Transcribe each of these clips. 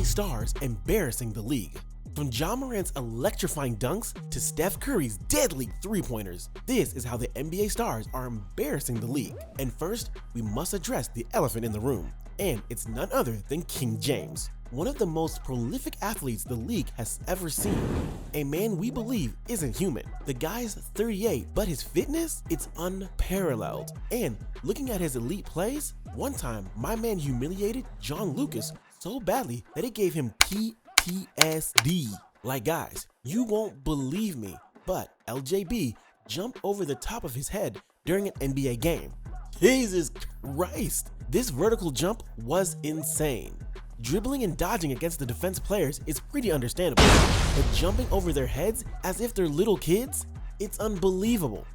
NBA stars embarrassing the league. From Ja Morant's electrifying dunks to Steph Curry's deadly three-pointers, this is how the NBA stars are embarrassing the league. And first, we must address the elephant in the room, and it's none other than King James, one of the most prolific athletes the league has ever seen. A man we believe isn't human. The guy's 38, but his fitness, it's unparalleled. And looking at his elite plays, one time my man humiliated John Lucas so badly that it gave him PTSD. Like, guys, you won't believe me, but LJB jumped over the top of his head during an NBA game. Jesus Christ! This vertical jump was insane. Dribbling and dodging against the defense players is pretty understandable, but jumping over their heads as if they're little kids, it's unbelievable.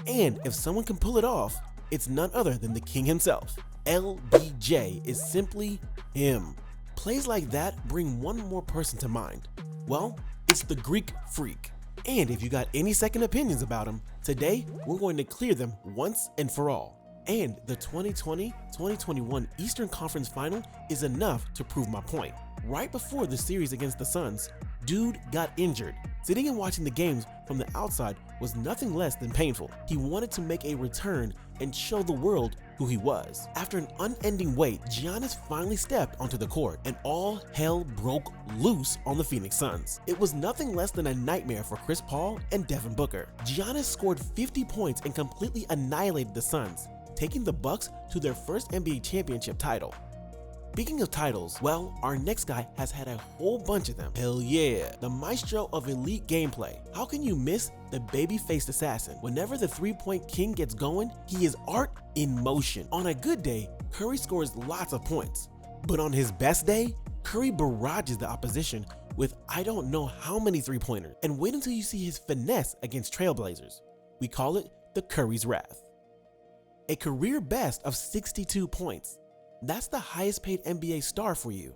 And if someone can pull it off, it's none other than the king himself. LBJ is simply him. Plays like that bring one more person to mind. Well, it's the Greek Freak. And if you got any second opinions about him, today we're going to clear them once and for all. And the 2020-2021 Eastern Conference Final is enough to prove my point. Right before the series against the Suns, dude got injured. Sitting and watching the games from the outside was nothing less than painful. He wanted to make a return and show the world who he was. After an unending wait, Giannis finally stepped onto the court and all hell broke loose on the Phoenix Suns. It was nothing less than a nightmare for Chris Paul and Devin Booker. Giannis scored 50 points and completely annihilated the Suns, taking the Bucks to their first NBA championship title. Speaking of titles, well, our next guy has had a whole bunch of them. Hell yeah, the maestro of elite gameplay. How can you miss the baby-faced assassin? Whenever the three-point king gets going, he is art in motion. On a good day, Curry scores lots of points, but on his best day, Curry barrages the opposition with I don't know how many three-pointers. And wait until you see his finesse against TrailBlazers. We call it the Curry's Wrath. A career best of 62 points. That's the highest paid NBA star for you.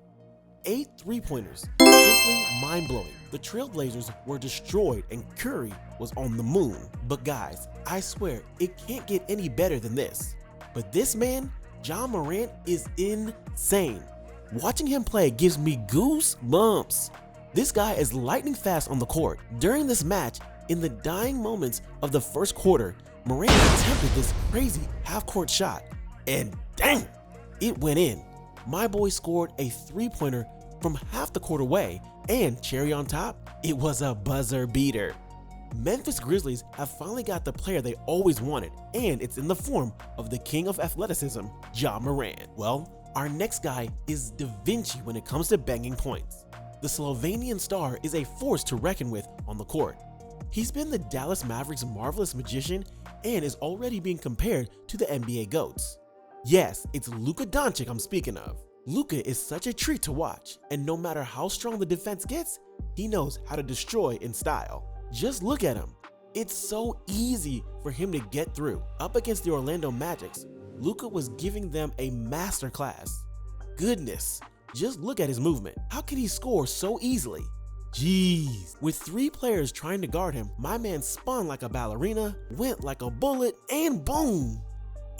8 three-pointers, simply mind-blowing. The TrailBlazers were destroyed and Curry was on the moon. But guys, I swear, it can't get any better than this. But this man, Ja Morant, is insane. Watching him play gives me goosebumps. This guy is lightning fast on the court. During this match, in the dying moments of the first quarter, Morant attempted this crazy half-court shot, and dang, it went in. My boy scored a three-pointer from half the court away, and cherry on top, it was a buzzer beater. Memphis Grizzlies have finally got the player they always wanted, and it's in the form of the king of athleticism, Ja Morant. Well, our next guy is Da Vinci when it comes to banging points. The Slovenian star is a force to reckon with on the court. He's been the Dallas Mavericks' marvelous magician and is already being compared to the NBA GOATs. Yes, it's Luka Doncic I'm speaking of. Luka is such a treat to watch, and no matter how strong the defense gets, he knows how to destroy in style. Just look at him. It's so easy for him to get through. Up against the Orlando Magics, Luka was giving them a masterclass. Goodness, just look at his movement. How can he score so easily? Jeez. With 3 players trying to guard him, my man spun like a ballerina, went like a bullet, and boom!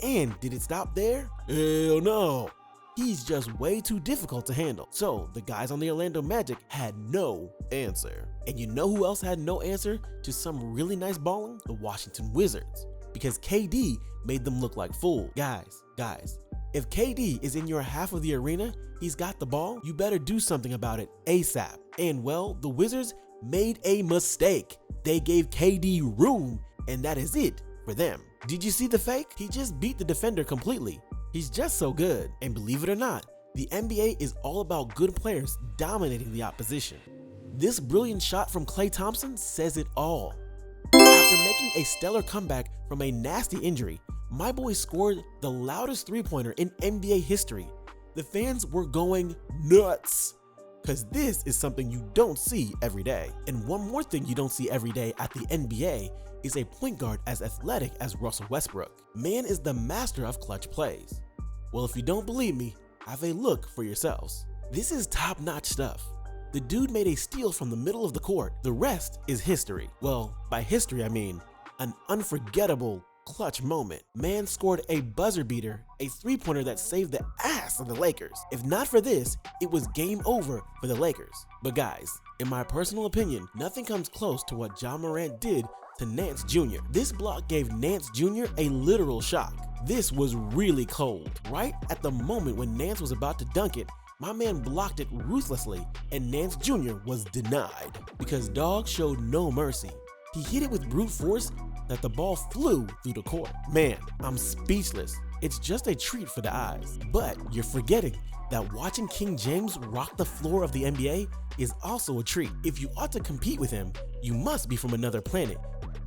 And did it stop there? Hell no. He's just way too difficult to handle. So the guys on the Orlando Magic had no answer. And you know who else had no answer to some really nice balling? The Washington Wizards. Because KD made them look like fools. Guys, if KD is in your half of the arena, he's got the ball, you better do something about it ASAP. And well, the Wizards made a mistake. They gave KD room, and that is it for them. Did you see the fake? He just beat the defender completely. He's just so good. And believe it or not, the NBA is all about good players dominating the opposition. This brilliant shot from Klay Thompson says it all. After making a stellar comeback from a nasty injury, my boy scored the loudest three-pointer in NBA history. The fans were going nuts, because this is something you don't see every day. And one more thing you don't see every day at the NBA is a point guard as athletic as Russell Westbrook. Man is the master of clutch plays. Well, if you don't believe me, have a look for yourselves. This is top-notch stuff. The dude made a steal from the middle of the court. The rest is history. Well, by history I mean an unforgettable clutch moment. Man scored a buzzer beater, a three-pointer that saved the ass of the Lakers. If not for this, it was game over for the Lakers. But guys, in my personal opinion, nothing comes close to what Ja Morant did to Nance Jr. This block gave Nance Jr. a literal shock. This was really cold. Right at the moment when Nance was about to dunk it, my man blocked it ruthlessly and Nance Jr. was denied because dog showed no mercy. He hit it with brute force that the ball flew through the court. Man, I'm speechless. It's just a treat for the eyes. But you're forgetting that watching King James rock the floor of the NBA is also a treat. If you ought to compete with him, you must be from another planet,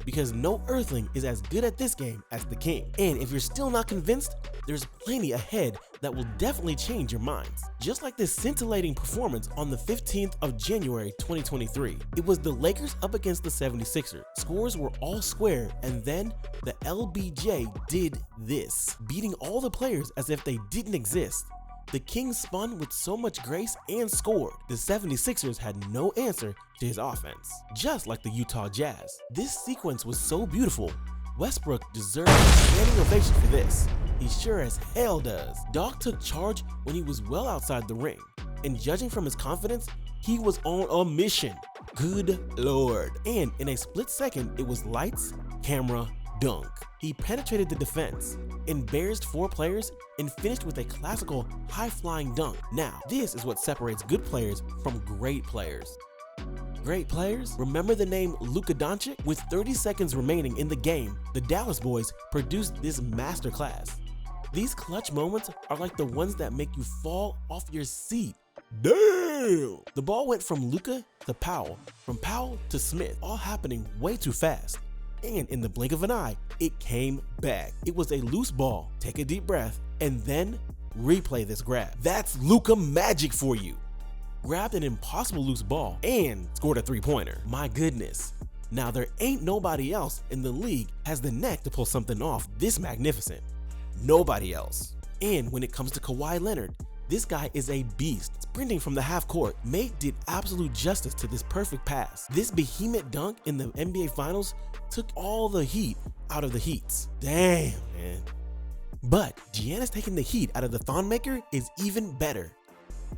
because no earthling is as good at this game as the king. And if you're still not convinced, there's plenty ahead that will definitely change your minds. Just like this scintillating performance on the 15th of January 2023. It was the Lakers up against the 76ers. Scores were all square, and then the LBJ did this, beating all the players as if they didn't exist. The Kings spun with so much grace and scored. The 76ers had no answer to his offense, just like the Utah Jazz. This sequence was so beautiful. Westbrook deserves a standing ovation for this. He sure as hell does. Dog took charge when he was well outside the ring, and judging from his confidence, he was on a mission. Good lord. And in a split second, it was lights, camera, dunk. He penetrated the defense, embarrassed 4 players, and finished with a classical high-flying dunk. Now, this is what separates good players from great players. Great players? Remember the name Luka Doncic? With 30 seconds remaining in the game, the Dallas boys produced this masterclass. These clutch moments are like the ones that make you fall off your seat. Damn! The ball went from Luka to Powell, from Powell to Smith, all happening way too fast. And in the blink of an eye, it came back. It was a loose ball. Take a deep breath and then replay this grab. That's Luka magic for you. Grabbed an impossible loose ball and scored a three-pointer. My goodness. Now there ain't nobody else in the league has the neck to pull something off this magnificent. Nobody else. And when it comes to Kawhi Leonard, this guy is a beast. Sprinting from the half court, Mate did absolute justice to this perfect pass. This behemoth dunk in the NBA Finals took all the heat out of the heats. Damn, man. But Giannis taking the heat out of the Thon Maker is even better.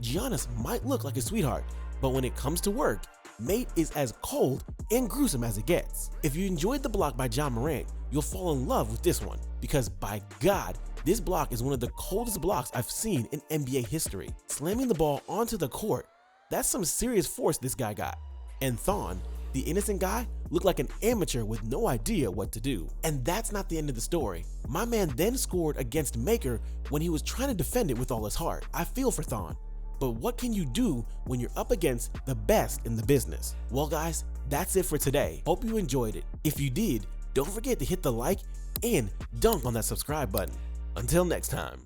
Giannis might look like a sweetheart, but when it comes to work, Mate is as cold and gruesome as it gets. If you enjoyed the block by Ja Morant, you'll fall in love with this one, because by God, this block is one of the coldest blocks I've seen in NBA history. Slamming the ball onto the court, that's some serious force this guy got. And Thon, the innocent guy, looked like an amateur with no idea what to do. And that's not the end of the story. My man then scored against Maker when he was trying to defend it with all his heart. I feel for Thon. But what can you do when you're up against the best in the business? Well guys, that's it for today. Hope you enjoyed it. If you did, don't forget to hit the like and dunk on that subscribe button. Until next time.